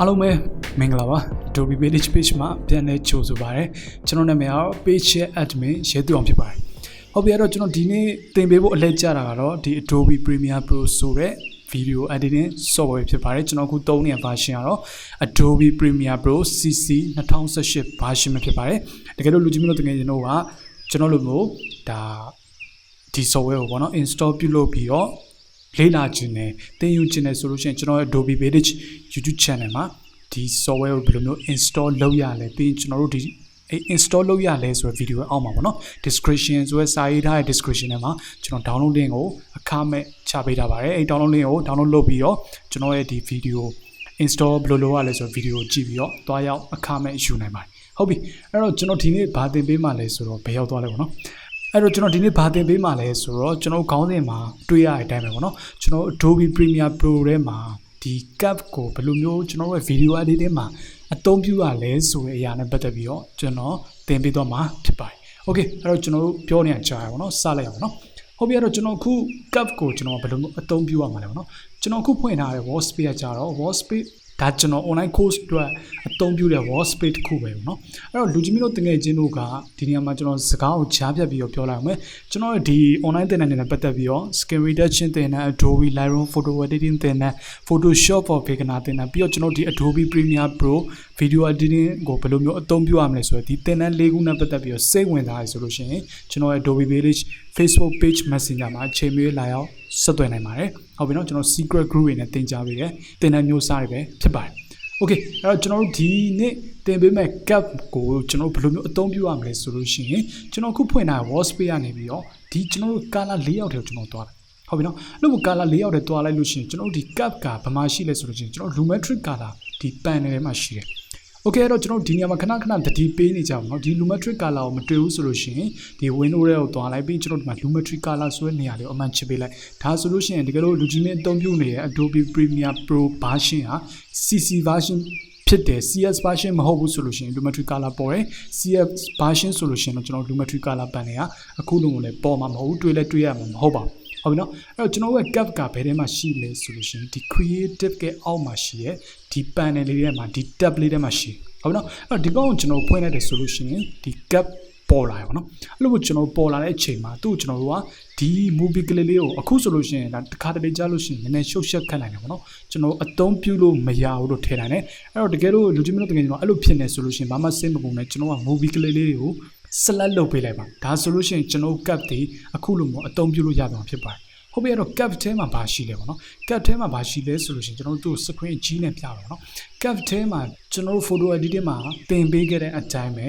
အားလုံးပဲမင်္ဂလာပါ Adobe Village page မှာပြန်လဲကြိုဆိုပါရစေကျွန်တော်နာမည်ကတော့ page admin ရဲသူအောင်ဖြစ်ပါတယ်ဟုတ်ပြီအဲ့တော့ကျွန်တော်ဒီနေ့သင်ပေးဖို့အလဲကျတာကတော့ဒီ Adobe Premiere Pro ဆိုတဲ့ video editing software ဖြစ်ပါတယ်ကျွန်တော်အခုသုံးနေတဲ့ version ကတော့ Adobe Premiere Pro CC 2018 version မှာဖြစ်ပါတယ်တကယ်လို့လူကြီးမျိုးတို့တကယ်ကျွန်တော်ကကျွန်တော်လိုမျိုးဒါဒီ software ကိုပေါ့နော် install ပြုလုပ်ပြီးတော့လေ့လာခြင်းနဲ့သင်ယူခြင်းနဲ့ဆိုလို့ရှိရင်ကျွန်တော်ရဲ့ Adobe Village YouTube channel မှာဒီ software ကိုဘယ်လိုမျိုး install လုပ်ရလဲပြီးကျွန်တော်တို့ဒီ install လုပ်ရလဲဆိုတဲ့ video အောက်မှာပေါ့နော် description ဆိုတဲ့စာရေးထားတဲ့ description ထဲမှာကျွန်တော် download link ကိုအခမဲ့ချပေးထားပါတယ်အဲ့ download link ကို download လုပ်ပြီးတော့ကျွန်တော်ရဲ့ဒီ video install ဘယ်လိုလုပ်ရလဲဆိုတဲ့ video ကိုကြည့်ပြီးတော့တွားရောက်အခမဲ့ယူနိုင်ပါတယ်ဟုတ်ပြီအဲ့တော့ကျွန်တော်ဒီနေ့ဘာသင်ပေးမှလဲဆိုတော့ဘယ်ရောက်သွားလဲပေါ့နော်အဲ့တော့ကျွန်တော်ဒီနေ့ဘာသင်ပေးမှလဲဆိုတော့ကျွန်တော်ခေါင်းစဉ်မှာတွေ့ရတဲ့အတိုင်းပဲပေါ့နော်ကျွန်တော် Adobe Premiere Pro ထဲမှာဒီ cap ကိုဘယ်လိုမျိုးကျွန်တော်ရဲ့ video editing မှာအသုံးပြုရလဲဆိုတဲ့အရာနဲ့ပတ်သက်ပြီးတော့ကျွန်တော်သင်ပေးသွားမှာဖြစ်ပါတယ်။ Okay အဲ့တော့ကျွန်တော်တို့ပြောနေကြရအောင်နော်စလိုက်အောင်နော်။ဟုတ်ပြီအဲ့တော့ကျွန်တော်အခု cap ကိုကျွန်တော်ဘယ်လိုမျိုးအသုံးပြုရမှာလဲပေါ့နော်။ကျွန်တော်အခုဖွင့်ထားတဲ့ wallspace ကကြတော့ wallspace ဒါကျွန်တော် online course အတွက်အသုံးပြုတဲ့ wallspace တစ်ခုပဲပေါ့နော်အဲ့တော့လူကြီးမျိုးတို့တငယ်ချင်းတို့ကဒီနေရာမှာကျွန်တော်စကားကိုကြားပြတ်ပြီးတော့ပြောလိုက်အောင်မယ်ကျွန်တော်ဒီ online သင်တန်းတွေနဲ့ပတ်သက်ပြီးတော့ screen reduction သင်တန်း Adobe Lightroom photo editing သင်တန်း Photoshop for beginner သင်တန်းပြီးတော့ကျွန်တော်ဒီ Adobe Premiere Pro video editing ကိုဘယ်လိုမျိုးအသုံးပြုရမလဲဆိုတော့ဒီသင်တန်း၄ခုနဲ့ပတ်သက်ပြီးတော့စိတ်ဝင်စားရဆိုလို့ရှိရင်ကျွန်တော်ရဲ့ Adobe Village Facebook page messenger မှာအချိန်မီလာရောက်ဆက်သွယ်နိုင်ပါတယ်ဟုတ်ပြီနော်ကျွန်တော် secret group တွေနဲ့တင်ကြပေးတယ်သင်တန်းမျိုးစားတွေပဲဖြစ်ပါတယ် Okay အဲ့တော့ကျွန်တော်တို့ဒီနေ့သင်ပေးမဲ့ cap ကိုကျွန်တော်ဘယ်လိုမျိုးအသုံးပြုရမလဲဆိုလို့ရှိရင်ကျွန်တော်ခုဖွင့်ထား wallspace ကနေပြီးတော့ဒီကျွန်တော်တို့ color layout တွေကိုကျွန်တော်တွားတယ်ဟုတ်ပြီနော်အဲ့လို color layout တွေတွားလိုက်လို့ရှိရင်ကျွန်တော်တို့ဒီ cap ကဘာမှရှိလဲဆိုလို့ရှိရင်ကျွန်တော် lumetric color ဒီ panel ထဲမှာရှိတယ်Okay အဲ့တော့ကျွန်တော်ဒီနေရာမှာခဏခဏတတိပေးနေကြအောင်เนาะဒီ lumetric color ကိုမတွေ့ဘူးဆိုလို့ရှိရင်ဒီ window ထဲကိုတွားလိုက်ပြီးကျွန်တော်ဒီမှာ lumetric color ဆိုတဲ့နေရာလေးကိုအမှန်ချစ်ပေးလိုက်ဒါဆိုလို့ရှိရင်တကယ်လို့လူကြီးမင်းအသုံးပြုနေတဲ့ Adobe Premiere Pro version ဟာ CC version ဖြစ်တယ် CS version မဟုတ်ဘူးဆိုလို့ရှိရင် lumetric color ပေါ်တယ် CS version ဆိုလို့ရှိရင်တော့ကျွန်တော် lumetric color ပန်တွေကအခုလုံးကိုလည်းပေါ်မှာမဟုတ်ဘူးတွေ့လဲတွေ့ရမှာမဟုတ်ပါဘူးဟုတ်ပြီနော်အဲ့တော့ကျွန်တော်ရဲ့ cap ကဘယ်ထဲမှာရှိလဲဆိုလို့ရှိရင်ဒီ creative ကအောက်မှာရှိရဲ့ဒီ panel လေးထဲမှာဒီ tab လေးထဲမှာရှိဟုတ်ပြီနော်အဲ့တော့ဒီကောင်ကိုကျွန်တော်ဖွင့်လိုက်တယ်ဆိုလို့ရှိရင်ဒီ cap ပေါ်လာရပါတော့အဲ့လိုကျွန်တော်ပေါ်လာတဲ့အချိန်မှာသူ့ကိုကျွန်တော်တို့ကဒီ movie ကလေးလေးကိုအခုဆိုလို့ရှိရင်ဒါတစ်ခါတလေကြားလို့ရှိရင်နည်းနည်းရှုပ်ရှက်ခတ်နိုင်တယ်ပေါ့နော်ကျွန်တော်အသုံးပြုလို့မရဘူးလို့ထင်နိုင်တယ်အဲ့တော့တကယ်လို့လူကြီးမျိုးတို့တကယ်ကျွန်တော်အဲ့လိုဖြစ်နေဆိုလို့ရှိရင်ဘာမှစိတ်မပူနဲ့ကျွန်တော်က movie ကလေးလေးတွေကို select လုပ်ပေးလိုက်ပါဒါဆိုလို့ရှိရင်ကျွန်တော် cap တွေအခုလိုမျိုးအသုံးပြုလို့ရတော့ဖြစ်ပါတယ်ဟုတ်ပြီအဲ့တော့ cap ထဲမှာဘာရှိလဲပေါ့နော် cap ထဲမှာဘာရှိလဲဆိုလို့ရှိရင်ကျွန်တော်တို့ screen ကြီးနဲ့ပြပါတော့နော် cap ထဲမှာကျွန်တော်တို့ photo editing မှာသင်ပေးခဲ့တဲ့အတိုင်းပဲ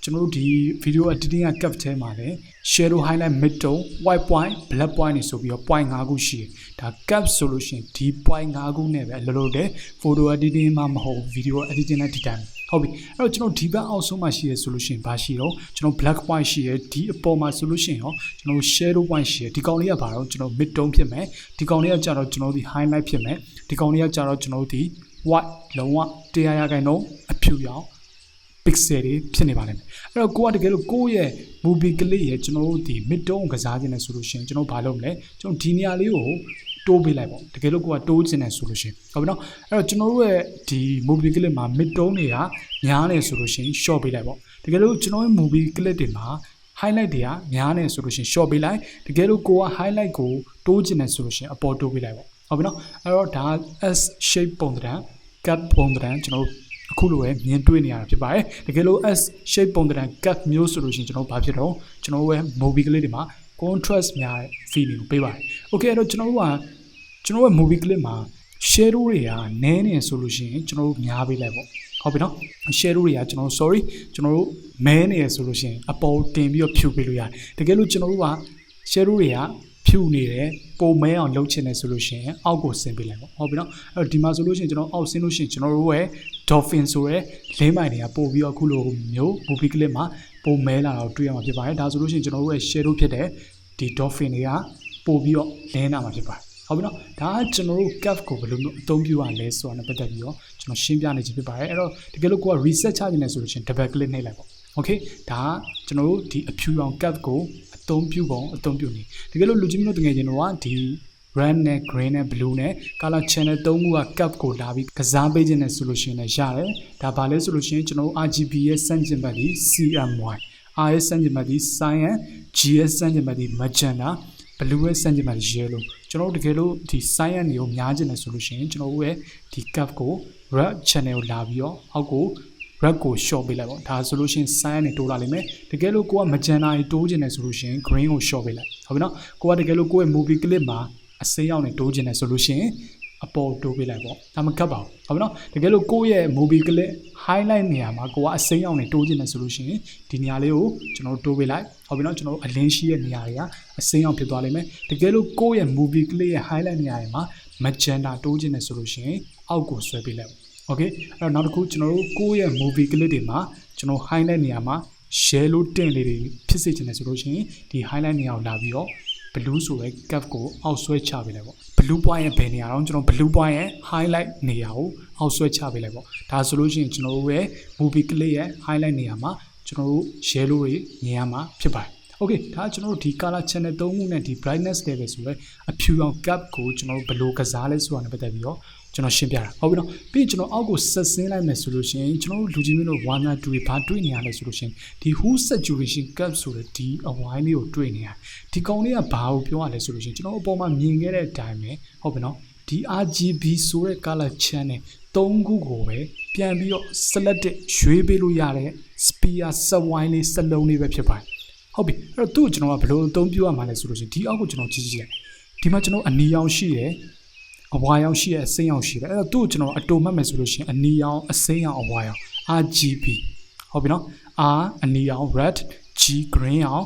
ကျွန်တော်တို့ဒီ video editing က cap ထဲမှာလည်း shadow highlight midtone white point black point တွေဆိုပြီးတော့ point 5ခုရှိတယ်ဒါ cap ဆိုလို့ရှိရင်ဒီ point 5ခုနဲ့ပဲအလိုလိုတဲ့ photo editing မှာမဟုတ် video editing နဲ့ဒီတိုင်းဟုတ်ပြီအဲ့တော့ကျွန်တော်ဒီဘက်အောက်ဆုံးမှာရှိရဆိုလို့ရှိရင်ဘာရှိတော့ကျွန်တော် black point ရှိရဒီအပေါ်မှာဆိုလို့ရှိရင်ရောကျွန်တော် shadow point ရှိရဒီကောင်လေးကဘာတော့ကျွန်တော် mid tone ဖြစ်မယ်ဒီကောင်လေးကကြတော့ကျွန်တော်ဒီ highlight ဖြစ်မယ်ဒီကောင်လေးကကြတော့ကျွန်တော်ဒီ white လုံးဝ100ရာခိုင်နှုန်းအဖြူရောင် pixel တွေဖြစ်နေပါလိမ့်မယ်အဲ့တော့ကိုကတကယ်လို့ကိုရဲ့ movie ကလေးရဲ့ကျွန်တော်တို့ဒီ mid tone ကစားခြင်းနဲ့ဆိုလို့ရှိရင်ကျွန်တော်ဘာလုပ်မလဲကျွန်တော်ဒီနေရာလေးကိုတိုးပေးလိုက်ပေါ့တကယ်လို့ကိုကတိုးခြင်းနဲ့ဆိုလို့ရှိရင်ဟုတ်ပြီနော်အဲ့တော့ကျွန်တော်တို့ရဲ့ဒီ movie clip မှာ mid tone တွေကများနေဆိုလို့ရှိရင် short ပေးလိုက်ပေါ့တကယ်လို့ကျွန်တော်ရဲ့ movie clip တွေမှာ highlight တွေကများနေဆိုလို့ရှိရင် short ပေးလိုက်တကယ်လို့ကိုက highlight ကိုတိုးခြင်းနဲ့ဆိုလို့ရှိရင်အပေါ်တိုးပေးလိုက်ပေါ့ဟုတ်ပြီနော်အဲ့တော့ဒါ S shape ပုံသဏ္ဍာန် cut ပုံသဏ္ဍာန်ကျွန်တော်အခုလိုပဲမြင်တွေ့နေရတာဖြစ်ပါတယ်တကယ်လို့ S shape ပုံသဏ္ဍာန် cut မျိုးဆိုလို့ရှိရင်ကျွန်တော်ဘာဖြစ်တော့ကျွန်တော်ရဲ့ movie clip တွေမှာ contrast များတဲ့ feeling ကိုပေးပါတယ် okay အဲ့တော့ကျွန်တော်တို့ရဲ့ movie clip မှာ shadow တွေကနည်းနေဆိုလို့ရှိရင်ကျွန်တော်တို့များပေးလိုက်ပေါ့ဟုတ်ပြီနော် shadow တွေကကျွန်တော်တို့မဲနေရဆိုလို့ရှိရင်အပေါ်တင်ပြီးတော့ဖြူပေးလို့ရတယ်တကယ်လို့ကျွန်တော်တို့က shadow တွေကဖြူနေတယ်ပုံမဲအောင်လုပ်ချင်တယ်ဆိုလို့ရှိရင်အောက်ကိုဆင်းပေးလိုက်ပေါ့ဟုတ်ပြီနော်အဲ့တော့ဒီမှာဆိုလို့ရှိရင်ကျွန်တော်အောက်ဆင်းလို့ရှိရင်ကျွန်တော်တို့ရဲ့ dolphin ဆိုရဲလင်းမိုင်တွေကပို့ပြီးတော့အခုလိုမျိုး movie clip မှာပုံမဲလာတော့တွေ့ရမှာဖြစ်ပါတယ်ဒါဆိုလို့ရှိရင်ကျွန်တော်တို့ရဲ့ shadow ဖြစ်တဲ့ဒီ dolphin တွေကပို့ပြီးတော့လင်းလာမှာဖြစ်ပါတယ်ဟုတ်ပြီနော်ဒါကကျွန်တော်တို့ cap ကိုဘယ်လိုမျိုးအသုံးပြုရလဲဆိုတာနဲ့ပတ်သက်ပြီးတော့ကျွန်တော်ရှင်းပြနေခြင်းဖြစ်ပါတယ်အဲ့တော့တကယ်လို့ကိုက reset ချခြင်းလဲဆိုလို့ရှိရင် double click နှိပ်လိုက်ပေါ့ okay ဒါကကျွန်တော်တို့ဒီအဖြူရောင် cap ကိုအသုံးပြုပုံအသုံးပြုနေတကယ်လို့လူကြီးမျိုးတကယ်ချင်းတော့ဒီ red နဲ့ green နဲ့ blue နဲ့ color channel 3ခုက cap ကိုလာပြီးကစားပေးခြင်းနဲ့ဆိုလို့ရှိရင်လည်းရတယ်ဒါဘာလဲဆိုလို့ရှိရင်ကျွန်တော်တို့ RGB ရဲ့စမ်းကျင်ဘက်ဒီ CMY R ရဲ့စမ်းကျင်ဘက်ဒီ cyan G ရဲ့စမ်းကျင်ဘက်ဒီ magenta blue ရဲ့စမ်းကျင်ဘက်ဒီ yellow ကျွန်တော်တို့တကယ်လို့ဒီ cyan တွေကိုများခြင်းနဲ့ဆိုလို့ရှိရင်ကျွန်တော်တို့ရဲ့ဒီ cap ကို red channel ကိုလာပြီးတော့အောက်ကို red ကို short ပေးလိုက်ပေါ့ဒါဆိုလို့ရှိရင် cyan နဲ့တိုးလာလိမ့်မယ်တကယ်လို့ကိုက magenta တွေတိုးခြင်းနဲ့ဆိုလို့ရှိရင် green ကို short ပေးလိုက်ဟုတ်ပြီနော်ကိုကတကယ်လို့ကိုယ့်ရဲ့ movie clip မှာအစိမ်းရောင်နဲ့တိုးခြင်းနဲ့ဆိုလို့ရှိရင်အပေါ်တိုးပေးလိုက်ပေါ့ဒါမကတ်ပါဘူးဟုတ်ပြီနော်တကယ်လို့ကိုယ့်ရဲ့ movie clip highlight နေရာမှာကိုကအစိမ်းရောင်နဲ့တိုးခြင်းနဲ့ဆိုလို့ရှိရင်ဒီနေရာလေးကိုကျွန်တော်တိုးပေးလိုက်ဟုတ်ပြီနော်ကျွန်တော်အလင်းရှိရဲ့နေရာတွေကအစိမ်းရောင်ဖြစ်သွားလိမ့်မယ်တကယ်လို့ကိုယ့်ရဲ့ movie clip ရဲ့ highlight နေရာတွေမှာ magenta တိုးခြင်းနဲ့ဆိုလို့ရှိရင်အောက်ကိုဆွဲပေးလိုက်โอเคအဲ့တော့နောက်တစ်ခုကျွန်တော်တို့ကိုယ့်ရဲ့ movie clip တွေမှာကျွန်တော် highlight နေရာမှာ yellow tint လေးတွေဖြစ်စေချင်တယ်ဆိုလို့ရှိရင်ဒီ highlight နေရာကိုလာပြီးတော့ blue ဆိုတဲ့ cap ကိုအောက်ဆွဲချပေးလိုက်ပေါ့ blue point ရဲ့ဘယ်နေရာတော့ကျွန်တော် blue point ရဲ့ highlight နေရာကိုအောက်ဆွဲချပေးလိုက်ပေါ့ဒါဆိုလို့ရှိရင်ကျွန်တော်တို့ရဲ့ movie clip ရဲ့ highlight နေရာမှာကျွန်တော်တို့ yellow တွေမြင်ရမှာဖြစ်ပါတယ်โอเคဒါကျွန်တော်တို့ဒီ color channel 3ခုနဲ့ဒီ brightness level ဆိုရဲအဖြူရောင် cap ကိုကျွန်တော်တို့ဘယ်လိုကစားလဲဆိုတာနဲ့ပတ်သက်ပြီးတော့ကျွန်တော်ရှင်းပြတာဟုတ်ပြီနော်ပြီးကျွန်တော်အောက်ကိုဆက်ဆင်းလိုက်မယ်ဆိုလို့ရှိရင်ကျွန်တော်တို့လူကြီးမျိုးတို့ 1 2 3ဘာတွေ့နေရလဲဆိုလို့ရှိရင်ဒီ hue saturation cap ဆိုတဲ့ဒီအဝိုင်းလေးကိုတွေ့နေရဒီကောင်လေးကဘာကိုပြောရလဲဆိုလို့ရှိရင်ကျွန်တော်အပေါ်မှာမြင်ခဲ့တဲ့အတိုင်းပဲဟုတ်ပြီနော်ဒီ RGB ဆိုတဲ့ color channel 3ခုကိုပဲပြန်ပြီးတော့ select ရွေးပေးလို့ရတဲ့ spear စက်ဝိုင်းလေးစက်လုံးလေးပဲဖြစ်ပါတယ်ဟုတ်ပြီအဲ့တော့သူ့ကိုကျွန်တော်ကဘယ်လိုအသုံးပြုရမှာလဲဆိုလို့ရှိရင်ဒီအောက်ကိုကျွန်တော်ကြည့်ကြည့်လိုက်ဒီမှာကျွန်တော်အနီရောင်ရှိတယ်အဝါရောင်ရှိတယ်အစိမ်းရောင်ရှိတယ်အဲ့တော့သူ့ကိုကျွန်တော်အတူမှတ်မယ်ဆိုလို့ရှိရင်အနီရောင်အစိမ်းရောင်အဝါရောင် RGB ဟုတ်ပြီနော် R အနီရောင် red G green ရောင်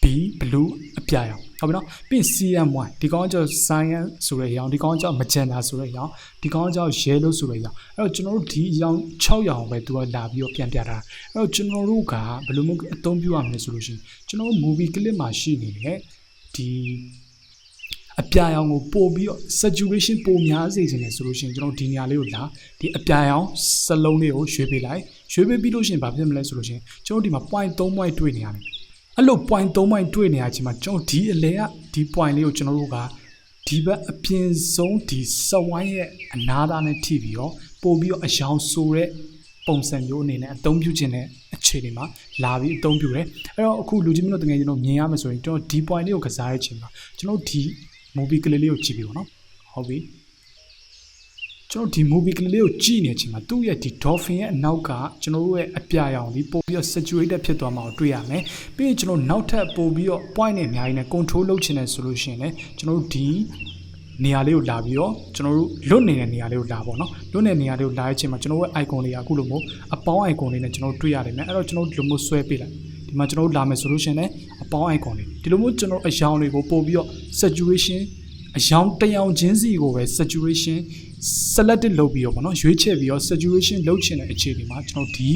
B blue အပြာရောင်ဟုတ်ပြီနော်ပြီး CMY ဒီကောင်ကကျတော့ cyan ဆိုတဲ့ရောင်ဒီကောင်ကကျတော့ magenta ဆိုတဲ့ရောင်ဒီကောင်ကကျတော့ yellow ဆိုတဲ့ရောင်အဲ့တော့ကျွန်တော်တို့ဒီရောင်6ရောင်ပဲသူကလာပြီးတော့ပြန်ပြတာအဲ့တော့ကျွန်တော်တို့ကဘယ်လိုမျိုးအသုံးပြုရမလဲဆိုလို့ရှိရင်ကျွန်တော်တို့ movie clip မှာရှိနေတဲ့ဒီအပြာရောင်ကိုပို့ပြီးတော့ saturation ပိုများစေချင်တယ်ဆိုလို့ရှိရင်ကျွန်တော်ဒီနေရာလေးကိုလာဒီအပြာရောင်စလုံးလေးကိုရွှေ့ပေးလိုက်ရွှေ့ပေးပြီးလို့ရှိရင်ဘာဖြစ်မလဲဆိုလို့ရှိရင်ကျွန်တော်ဒီမှာ point 3 point တွေ့နေရတယ်အဲ့လို point 3 point တွေ့နေရချင်းမှာကျွန်တော်ဒီအလဲကဒီ point လေးကိုကျွန်တော်တို့ကဒီဘက်အပြင်ဆုံးဒီစက်ဝိုင်းရဲ့အနားသားနဲ့ထိပြီးတော့ပို့ပြီးတော့အယောင်ဆိုတဲ့ပုံစံမျိုးအနေနဲ့အသုံးပြုခြင်းနဲ့အခြေအနေမှာလာပြီးအသုံးပြုတယ်အဲ့တော့အခုလူကြီးမျိုးတို့တကယ်ကျွန်တော်မြင်ရမယ်ဆိုရင်ကျွန်တော်ဒီ point လေးကိုကစားရခြင်းမှာကျွန်တော်ဒီ movie clip လေးကိုကြည့်ပြီးပါနော်ဟုတ်ပြီကျွန်တော်ဒီ movie clip လေးကိုကြည့်နေချိန်မှာသူ့ရဲ့ဒီ dolphin ရဲ့အနောက်ကကျွန်တော်တို့ရဲ့အပြာရောင်လေးပို့ပြီးတော့ saturated ဖြစ်သွားမှာကိုတွေ့ရမယ်ပြီးရင်ကျွန်တော်နောက်ထပ်ပို့ပြီးတော့ point နဲ့အများကြီးနဲ့ control လုပ်ချင်တယ်ဆိုလို့ရှိရင်လည်းကျွန်တော်တို့ဒီနေရာလေးကိုလာပြီးတော့ကျွန်တော်တို့လွတ်နေတဲ့နေရာလေးကိုလာပေါ့နော်လွတ်နေတဲ့နေရာလေးကိုလာတဲ့အချိန်မှာကျွန်တော်ရဲ့ icon လေးကအခုလိုမျိုးအပေါင်း icon လေးနဲ့ကျွန်တော်တို့တွေ့ရတယ်မယ်အဲ့တော့ကျွန်တော်တို့ဒီလိုမျိုးဆွဲပေးလိုက်ဒီမှာကျွန်တော်တို့လာမယ်ဆိုလို့ရှိရင်လည်းအပေါင်း icon လေးဒီလိုမျိုးကျွန်တော်အယောင်တွေကိုပို့ပြီးတော့ saturation အယောင်တယောင်ချင်းစီကိုပဲ saturation selected လုပ်ပြီးတော့ပေါ့နော်ရွေးချယ်ပြီးတော့ saturation လုပ်ချင်တဲ့အခြေအနေမှာကျွန်တော်ဒီ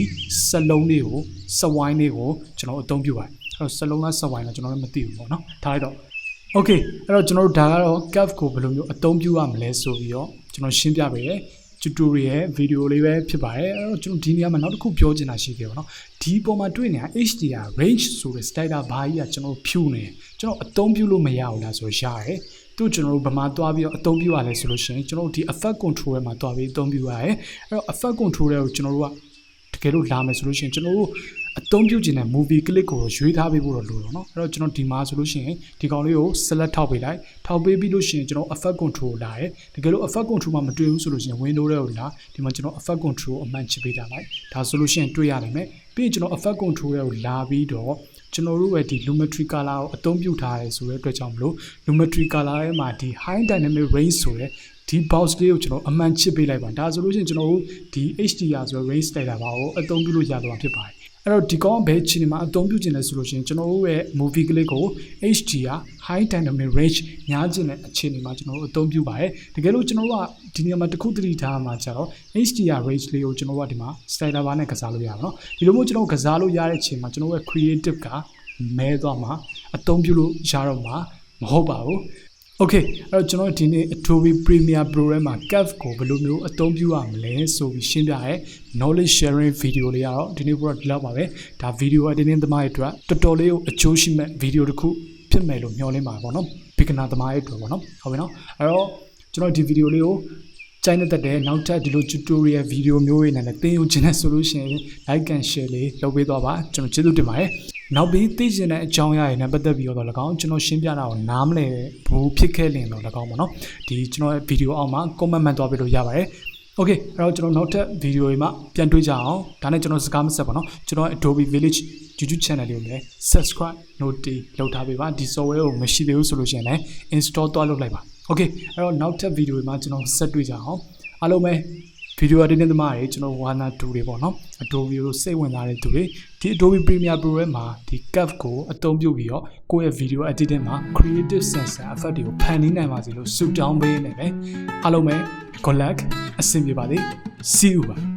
စက်လုံးလေးကိုစက်ဝိုင်းလေးကိုကျွန်တော်အသုံးပြုပါတယ်အဲ့တော့စက်လုံးလားစက်ဝိုင်းလားကျွန်တော်လည်းမသိဘူးပေါ့နော်ထားလိုက်တော့ okay အဲ့တော့ကျွန်တော်တို့ဒါကတော့ cap ကိုဘယ်လိုမျိုးအသုံးပြုရမလဲဆိုပြီးတော့ကျွန်တော်ရှင်းပြပေးတယ် tutorial video လေးပဲဖြစ်ပါတယ်အဲ့တော့ကျွန်တော်ဒီနေရာမှာနောက်တစ်ခုပြောချင်တာရှိခဲ့ပါတော့ဒီပုံမှာတွေ့နေတာ HDR range ဆိုတဲ့ slider ဘာကြီးကကျွန်တော်ဖြူနေကျွန်တော်အသုံးပြုလို့မရဘူးလားဆိုရတယ်သူကျွန်တော်တို့ဗမာသွားပြီးတော့အသုံးပြုရလဲဆိုလို့ရှိရင်ကျွန်တော်တို့ဒီ effect control ထဲမှာသွားပြီးအသုံးပြုရတယ်အဲ့တော့ effect control တွေကိုကျွန်တော်တို့ကတကယ်လို့လာမယ်ဆိုလို့ရှိရင်ကျွန်တော်တို့အသုံးပြုခြင်းနဲ့ movie clip ကိုရွေးထားပေးဖို့တော့လိုတော့เนาะအဲ့တော့ကျွန်တော်ဒီမှာဆိုလို့ရှိရင်ဒီကောင်လေးကို select ထောက်ပေးလိုက်ထောက်ပေးပြီးလို့ရှိရင်ကျွန်တော် effect control လာတယ်တကယ်လို့ effect control မှာမတွေ့ဘူးဆိုလို့ရှိရင် window တွေကိုလာဒီမှာကျွန်တော် effect control အမှန်ချပေးထားလိုက်ဒါဆိုလို့ရှိရင်တွေ့ရနိုင်မယ်ပြီးရင်ကျွန်တော် effect control တွေကိုလာပြီးတော့ကျွန်တော်တို့ရဲ့ဒီ lumetri color ကိုအသုံးပြုထားရဲဆိုတဲ့အတွက်ကြောင့်မလို့ lumetri color ရဲ့မှာဒီ high dynamic range ဆိုတဲ့ဒီ box လေးကိုကျွန်တော်အမှန်ချစ်ပေးလိုက်ပါဒါဆိုလို့ရှိရင်ကျွန်တော်တို့ဒီ HDR ဆိုတဲ့ range slider ပါကိုအသုံးပြုလို့ရတော့ဖြစ်ပါတယ်အဲ့တော့ဒီကောင်ဘယ်ချိန်မှာအသုံးပြုခြင်းလဲဆိုလို့ရှိရင်ကျွန်တော်တို့ရဲ့ movie clip ကို HDR high dynamic range များခြင်းတဲ့အခြေအနေမှာကျွန်တော်တို့အသုံးပြုပါတယ်တကယ်လို့ကျွန်တော်တို့ကဒီနေရာမှာတစ်ခုတတိထားမှာကျတော့ HDR range လေးကိုကျွန်တော်တို့ကဒီမှာ slider bar နဲ့ကစားလို့ရပါတော့ဒီလိုမျိုးကျွန်တော်ကစားလို့ရတဲ့အချိန်မှာကျွန်တော်ရဲ့ creative ကမဲသွားမှာအသုံးပြုလို့ရတော့မှာမဟုတ်ပါဘူးOkay အဲ့တော့ကျွန်တော်ဒီနေ့ Adobe Premiere Pro ထဲမှာ cap ကိုဘယ်လိုမျိုးအသုံးပြုရမလဲဆိုပြီးရှင်းပြရဲ knowledge sharing video လေးကတော့ဒီနေ့ပေါ်ဒီလောက်ပါပဲဒါ video editing သမားတွေအတွက်တော်တော်လေးကိုအကျိုးရှိမဲ့ video တစ်ခုဖြ ဖြစ်မယ်လို့မျှော်လင့်ပါပေါ့နော် beginner သမားရဲ့အတွက်ပေါ့နော်ဟုတ်ပြီနော်အဲ့တော့ကျွန်တော်ဒီဗီဒီယိုလေးကိုကြိုက်တဲ့နောက်ထပ်ဒီလို tutorial video မျိုးတွေနဲ့လည်းသင်ယူခြင်းနဲ့ဆိုလို့ရှိရင် like and share လေးလုပ်ပေးသွားပါကျွန်တော်ကျေးဇူးတင်ပါတယ်နောက်ပြီးသိချင်တဲ့အကြောင်းအရာတွေနဲ့ပတ်သက်ပြီးတော့၎င်းကျွန်တော်ရှင်းပြတာကိုနားမလည်ဘူးဖြစ်ခဲ့လင်တော့၎င်းပေါ့နော်ဒီကျွန်တော်ရဲ့ video အောက်မှာ comment မှတ်သွားပေးလို့ရပါတယ်Okay အဲ့တော့ကျွန်တော်နောက်ထပ်ဗီဒီယိုတွေမှာပြန်တွေ့ကြအောင်ဒါနဲ့ကျွန်တော်စကားမဆက်ပါနော်ကျွန်တော် Adobe Village YouTube channel လေးကိုလည်း subscribe note လုပ်ထားပေးပါဒီ software ကိုမရှိသေးဘူးဆိုလို့ရှိရင်လည်း install သွားလုပ်လိုက်ပါ Okay အဲ့တော့နောက်ထပ်ဗီဒီယိုတွေမှာကျွန်တော်ဆက်တွေ့ကြအောင်အားလုံးပဲဗီဒီယိုအတင်းသမားတွေကျွန်တော်ဝါနာတူတွေပေါ့နော် Adobe ကိုစိတ်ဝင်စားတဲ့သူတွေဒီ Adobe Premiere Pro ရဲ့မှာဒီ curve ကိုအသုံးပြုပြီးတော့ကိုယ့်ရဲ့ video editing မှာ creative sense effect တွေကိုဖန်တီးနိုင်ပါစေလို့ဆုတောင်းပေးနေတယ်အားလုံးပဲgood luck အဆင်ပြေပါစေ see you ပါ